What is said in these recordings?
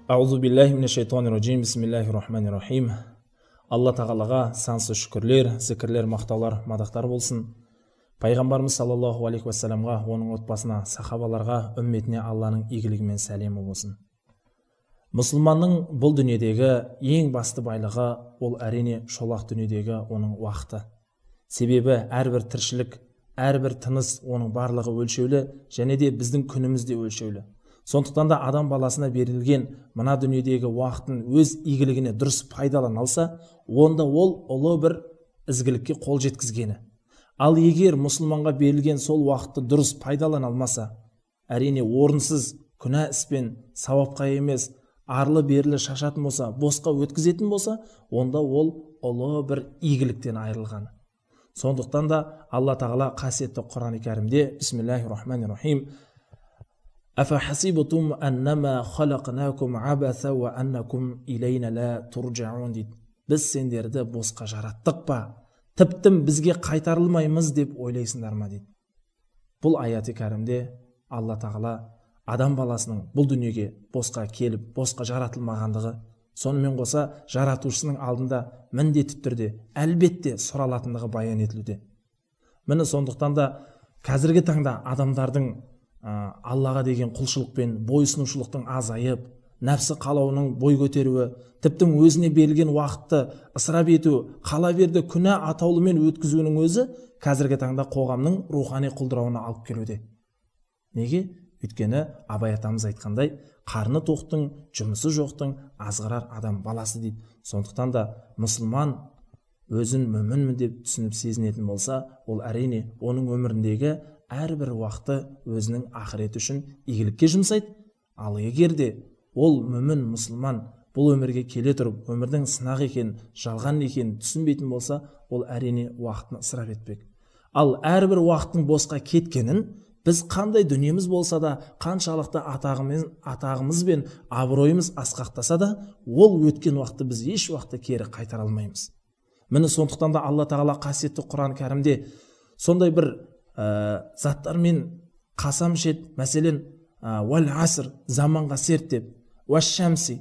Аузу биллахи минеш шайтанир раджим. Бисмиллахир рахманир рахим. Алла тағалаға сансыз шүкірлер, зікірлер, мақтаулар, мадақтар болсын. Пайғамбарымыз саллаллаху алейхи уассаламға, оның отбасына, сахабаларға, үмметіне Алланың игілігімен сәлемі болсын. Мұсылманның бұл дүниедегі ең басты байлығы ол әрине шолақ дүниедегі оның уақыты. Себебі әрбір тіршілік, әрбір тыныс оның барлығы өлшеулі, және де біздің күніміз де өлшеулі. Сондықтан да адам баласына берілген мына дүниедегі уақытын өз игілігіне дұрыс пайдалана алса, онда ол ұлы бір ізгілікке қол жеткізгені. Ал егер мұсылманға берілген сол уақытты дұрыс пайдалана алмаса, әрине орынсыз күнә іспен сауапқа емес, арлы-берлі шашатын болса, босқа өткізетін болса, онда ол ұлы бір игіліктен айырылғаны. Сондықтан да Алла тағала қасиетті Құран-ы Кәрімде Бисмиллахир-рахманир-рахим Афахасибтум аннама халақнакум абаса ва аннакум илейна ла турджаун дейді. Біз сендерді босқа жараттық па, тіптен бізге қайтарылмаймыз деп ойлайсыңдар ма дейді. Бұл аяты кәрімде Алла тағала адам баласының бұл дүниеге босқа келіп, босқа жаратылмағандығы, сонымен қоса жаратушысының алдында міндетті түрде әлбетте сұралатындығы баян етілуде. Міне сондықтан да қазіргі таңда адамдардың Аллаға деген құлшылықпен бойсынушылықтың азайып, нәпсі қалауының бой көтеруі, тіптен өзіне берілген уақытты ысырап ету, қала берді күнә атаулымен өткізуінің өзі қазіргі таңда қоғамның рухани құлдырауына алып келуде. Неге? Өйткені Абай атамыз айтқандай, қарны тоқтың, жұмысы жоқтың азғырар адам баласы дейді. Сондықтан да мұсылман өзін мүмінмін деп түсініп сезінетін болса, ол әрине оның өміріндегі әрбір уақыты өзінің ақыреті үшін игілікке жұмсайды. Ал егер де ол мүмін мұсылман бұл өмірге келе тұрып, өмірдің сынақ екен, жалған екен түсінбейтін болса, ол әрине уақытын ысырап етпек. Ал әрбір уақыттың босқа кеткенін біз қандай дүниеміз болса да, қаншалықты атағымыз бен абыройымыз асқақтаса да, ол өткен уақытты біз еш уақытта кері қайтара алмаймыз. Міне сондықтан да Алла тағала қасиетті Құран кәрімде сондай бір заттармен қасам ішеді. Мәселен, уәл аср, заманға серт деп, уәш шәмси,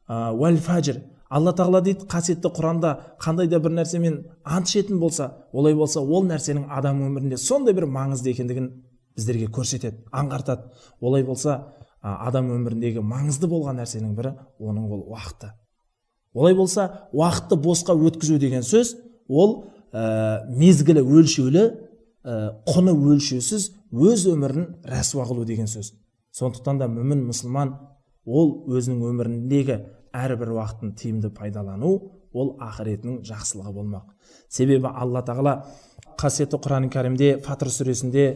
уәл фәжір. Алла тағала дейді, қасиетті Құранда қандай да бір нәрсемен ант ішетін болса, олай болса, ол нәрсенің адам өмірінде сондай бір маңызды екендігін біздерге көрсетеді, аңғартады. Олай болса, адам өміріндегі маңызды болған нәрсенің бірі оның ол уақыты. Олай болса, уақытты босқа өткізу деген сөз, ол мезгілі өлшеулі, құны өлшеусіз өз өмірін рәсуа қылу деген сөз. Сондықтан да мүмін мұсылман ол өзінің өміріндегі әрбір уақытын тиімді пайдалану, ол ақыретінің жақсылығы болмақ. Себебі Алла тағала қасиетті Құран кәрімде Фатыр сүресінде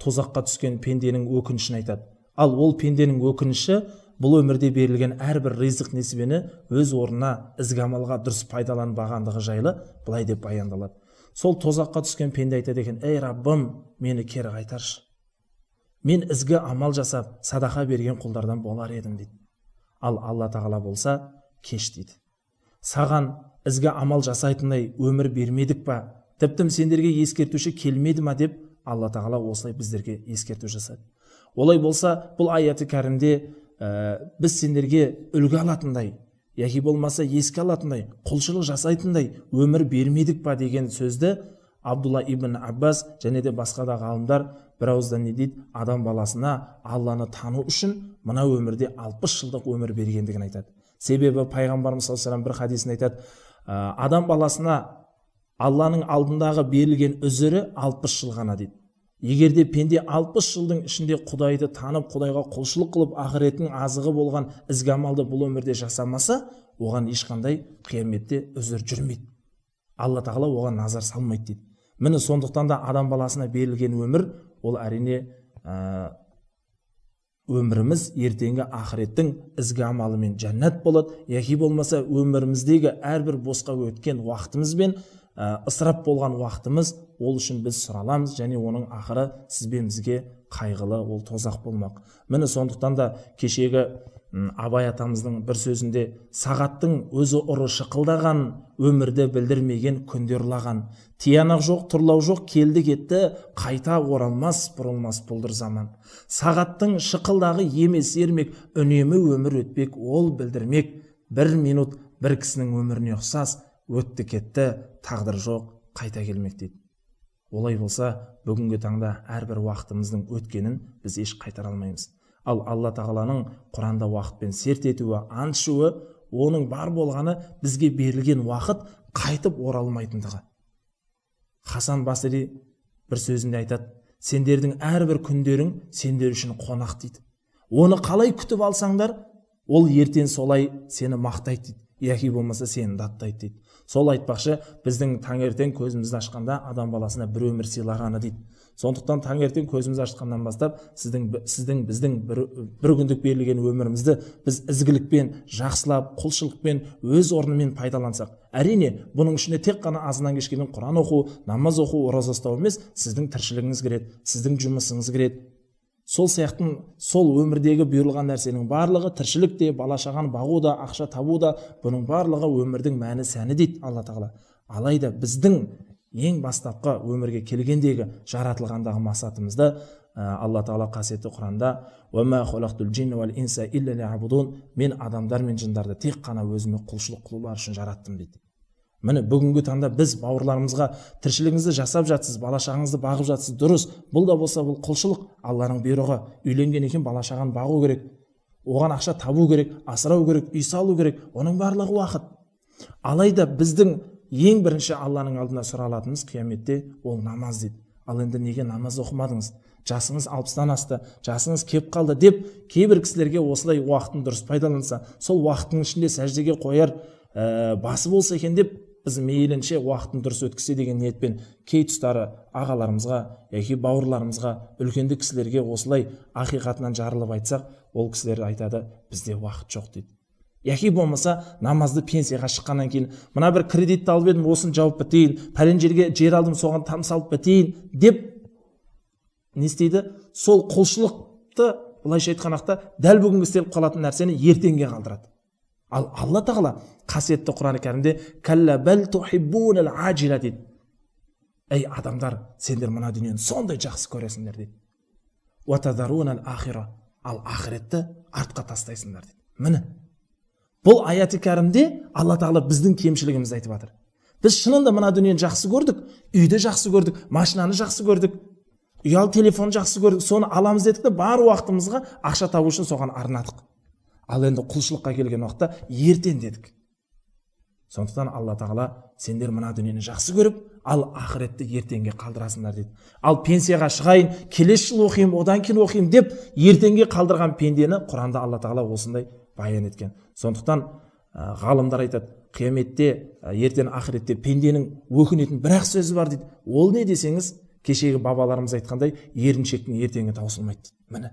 тозаққа түскен пенденің өкінішін айтады. Ал ол пенденің өкініші бұл өмірде берілген әрбір ризық несібені өз орнына ізгі амалға дұрыс пайдаланбағандығы жайлы былай деп баяндалады. Сол тозаққа түскен пенде айтады екен: ей Раббым, мені кері қайтаршы. Мен ізгі амал жасап, садақа берген құлдардан болар едім дейді. Ал Алла тағала болса, кеш дейді. Саған ізгі амал жасайтындай өмір бермедік па? Тіптен сендерге ескертуші келмеді ма деп Алла тағала осылай біздерге ескерту жасады. Олай болса, бұл аяты кәрімде біз сендерге үлгі алатындай, яки болмаса еске алатындай, құлшылық жасайтындай өмір бермедік па деген сөзді Абдулла ибн Аббас және де басқа да ғалымдар бір ауыздан не дейді? Адам баласына Алланы тану үшін мына өмірде 60 жылдық өмір бергендігін айтады. Себебі пайғамбарымыз саллаллаху алейхи бір хадисін айтады: адам баласына Алланың алдындағы берілген үзірі 60 жыл ғана дейді. Егерде пенде 60 жылдың ішінде Құдайды танып, Құдайға құлшылық қылып, ақыретінің азығы болған ізгі амалды бұл өмірде жасамаса, оған ешқандай қияметте үзір жүрмейді. Алла тағала оған назар салмайды дейді. Міне сондықтан да адам баласына берілген өмір, ол әрине өміріміз ертеңгі ақыреттің ізгі амалымен жәннат болады, яки болмаса өміріміздегі әрбір босқа өткен уақытымызбен ысырап болған уақытымыз, ол үшін біз сұраламыз, және оның ақыры сіз бен бізге қайғылы, ол тозақ болмақ. Міне сондықтан да кешегі Абай атамыздың бір сөзінде сағаттың өзі ұры шықылдаған, өмірді білдірмеген күнде ұрлаған, тиянақ жоқ, тұрлау жоқ, келді кетті, қайта оралмас, бұрылмас бұлдыр заман. Сағаттың шықылдағы емес ермек, үнемі өмір өтпек, ол білдірмек, бір минут бір кісінің өміріне ұқсас, өтті кетті, тағдыр жоқ, қайта келмек дейді. Олай болса, бүгінгі таңда әрбір уақытымыздың өткенін біз еш қайтара алмаймыз. Ал Алла тағаланың Құранда уақытпен серт етуі, аншуы, оның бар болғаны бізге берілген уақыт қайтып оралмайтындығы. Хасан Басри бір сөзінде айтады, сендердің әрбір күндерің сендер үшін қонақ дейді. Оны қалай күтіп алсаңдар, ол ертең солай сені мақтайды дейді. Яки болмаса сені даттайды дейді. Сол айтпақшы, біздің таңертең көзімізді ашқанда адам баласына бір өмір сыйлағаны дейді. Сондықтан таңертең көзімізді ашқаннан бастап біздің бір күндік берілген өмірімізді біз ізгілікпен, жақсылап, құлшылықпен, өз орнымен пайдалансақ. Әрине, бұның ішінде тек қана азынан кешкенен Құран оқу, намаз оқу, ораза ұстау емес, сіздің тіршілігіңіз кіреді, сіздің жұмысыңыз кіреді. Сол сияқты сол өмірдегі бұйырылған нәрсенің барлығы, тіршілік те, бала шағаны бағу да, ақша табу да, бұның барлығы өмірдің мәні сәні дейді Алла тағала. Алайда біздің ең бастапқы өмірге келгендегі жаратылғандағы мақсатымызды Алла тағала қасиетті Құранда "Уама халақтул джинна вал инса илля ли'абудун" мен адамдар мен жындарды тек қана өзіме құлшылық қылулар үшін жараттым дейді. Міне бүгінгі таңда біз бауырларымызға тіршілігіңізді жасап жатсыз, бала шағаңызды бағып жатсыз, дұрыс. Бұл да болса бұл құлшылық, Алланың бұйрығы. Үйленген екен бала шағаны бағу керек, оған ақша табу керек, асырау керек, үй салу керек. Оның барлығы уақыт. Алайда біздің ең бірінші Алланың алдында сұралатынымыз қияметте ол намаз дейді. Ал енді неге намаз оқымадыңыз? Жасыңыз 60-тан асты, жасыңыз кеп қалды деп кейбір кісілерге осылай уақытын дұрыс пайдаланса, сол уақыттың ішінде сәждеге қояр басы болса екен деп біз мейлінше уақытын дұрыс өткісе деген ниетпен кей тұстары ағаларымызға, яки бауырларымызға, үлкенді кісілерге осылай ақиқатынан жарылып айтсақ, ол кісілер айтады, бізде уақыт жоқ дейді. Яки болмаса намазды пенсияға шыққаннан кейін мына бір кредитті алып едім, осын жауып бітейін, пәлен жерге жер алдым, соған там салып бітейін деп не істейді? Сол құлшылықты былайша айтқанда дәл бүгінгі істеліп қалатын нәрсені ертеңге қалдырады. Ал Алла тағала қасиетті Құран кәрімде "Калла бал тухиббунал аджила" дейді. Ей адамдар, сендер мына дүниені сондай жақсы көресіңдер дейді. "Ва тадарунал ахира" ал ақиретті артқа тастайсыңдар дейді. Міне бұл аяты кәрімде Алла тағала біздің кемшілігімізді айтып жатыр. Біз шынында мына дүниені жақсы көрдік, үйді жақсы көрдік, машинаны жақсы көрдік, ұялы телефон жақсы көрдік, соны аламыз дедік те бар уақытымызға ақша табу үшін соған арнадық. Ал енді құлшылыққа келген уақытта ертең дедік. Сондықтан Алла тағала сендер мына дүниені жақсы көріп, ал ақыретті ертеңге қалдырасыңдар дейді. Ал пенсияға шығайын, келесі жыл оқимын, одан кейін оқимын деп ертеңге қалдырған пендені Құранда Алла тағала осындай баян еткен. Сондықтан ғалымдар айтады, қияметте, ертең ақыретте пенденің өкінетін бір-ақ сөзі бар дейді. Ол не десеңіз, кешегі бабаларымыз айтқандай, еріншектің ертеңі таусылмайды дейді. Міне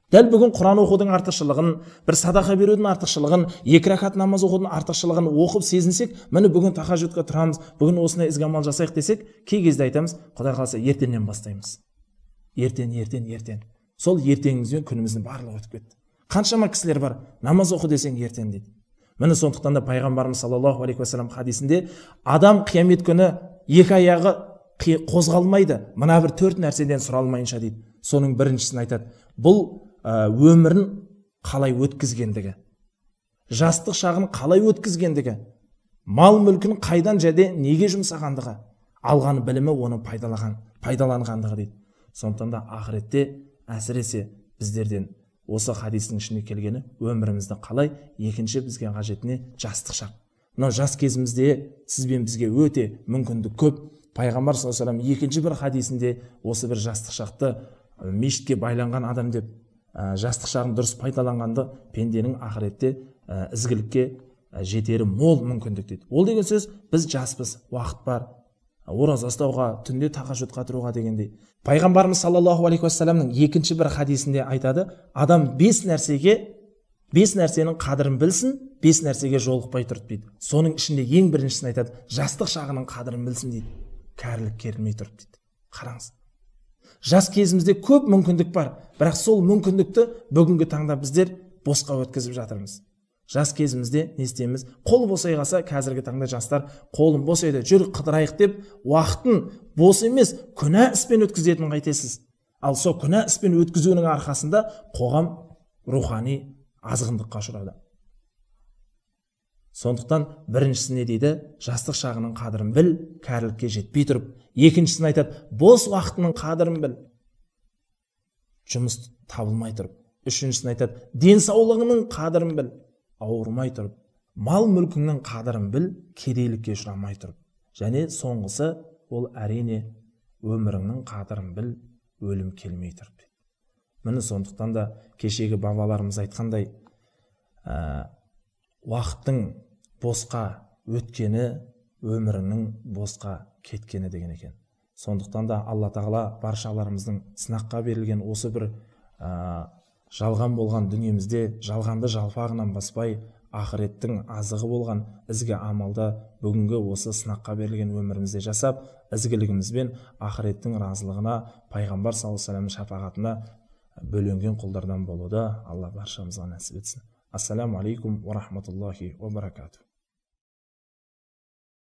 дәл бүгін Құран оқудың артықшылығын, бір садақа берудің артықшылығын, 2 ракат намаз оқудың артықшылығын оқып сезінсек, міне бүгін тахажжудқа тұрамыз, бүгін осындай ізгі амал жасайық десек, кей кезде айтамыз, Құдай қаласа ертеңнен бастаймыз. Ертең. Сол ертеңімізбен күніміздің барлығы өтіп кетті. Қаншама кісілер бар, намаз оқы десең ертең дейді. Міне сондықтан да пайғамбарымыз саллаллаху алейхи уассалам хадисінде адам қиямет күні 2 аяғы қозғалмайды, мына бір 4 нәрседен сұралмайынша дейді. Соның біріншісін айтады. Бұл өмірін қалай өткізгендігі, жастық шағын қалай өткізгендігі, мал мүлкін қайдан және неге жұмсағандығы, алған білімі оны пайдаланғандығы дейді. Сондықтан да ақыретте әсіресе біздерден осы хадистің ішінде келгені өмірімізді қалай, екінші бізге қажетіне жастық шақ. Мынау жас кезімізде сізбен бізге өте мүмкіндік көп. Пайғамбар саллаллаху алейхи вассалам екінші бір хадисінде осы бір жастық шақты мешітке байланған адам деп, жастық шағын дұрыс пайдаланғанды пенденің ақыретте ізгілікке жетері мол мүмкіндік дейді. Ол деген сөз, біз жаспыз, уақыт бар, ораза ұстауға, түнде тахажжудқа тұруға дегендей. Пайғамбарымыз саллаллаху алейхи уассаламның екінші бір хадисінде айтады, адам 5 нәрсенің қадірін білсін, 5 нәрсеге жолықпай тұрды дейді. Соның ішінде ең біріншісін айтады, жастық шағының қадірін білсін дейді. Кәрілік керілмей тұрды дейді. Қараңыз, жас кезімізде көп мүмкіндік бар, бірақ сол мүмкіндікті бүгінгі таңда біздер босқа өткізіп жатырмыз. Жас кезімізде не істейміз? Қол босай қалса, қазіргі таңда жастар қолым босайды, жүр қыдырайық деп, уақытын бос емес, күнә іспен өткізетінін қайтесіз. Ал сол күнә іспен өткізуінің арқасында қоғам рухани азғындыққа ұшырады. Сондықтан біріншісі не дейді? Жастық шағының қадірін біл, кәрілікке жетпей тұрып. Екіншісін айтады, бос уақытының қадірін біл, жұмыс табылмай тұрып. Үшіншісін айтады, денсаулығының қадірін біл, ауырмай тұрып. Мал мүлкіңнің қадірін біл, кедейлікке ұшырамай тұрып. Және соңғысы, ол әрине өміріңнің қадірін біл, өлім келмей тұрып. Міне сондықтан да кешегі бабаларымыз айтқандай, уақыттың босқа өткені, өмірінің босқа кеткені деген екен. Сондықтан да Алла Тағала баршаларымыздың сынаққа берілген осы бір жалған болған дүниемізде жалғанды жалпағынан баспай, ақыреттің азығы болған ізгі амалда бүгінгі осы сынаққа берілген өмірімізде жасап, ізгілігімізбен ақыреттің разылығына, пайғамбар саллаллаху алейхи вассалам шапағатына бөленген құлдардан болуды Алла баршамызға нәсіп етсін. Ассаламу алейкум ва рахматуллахи ва баракатух.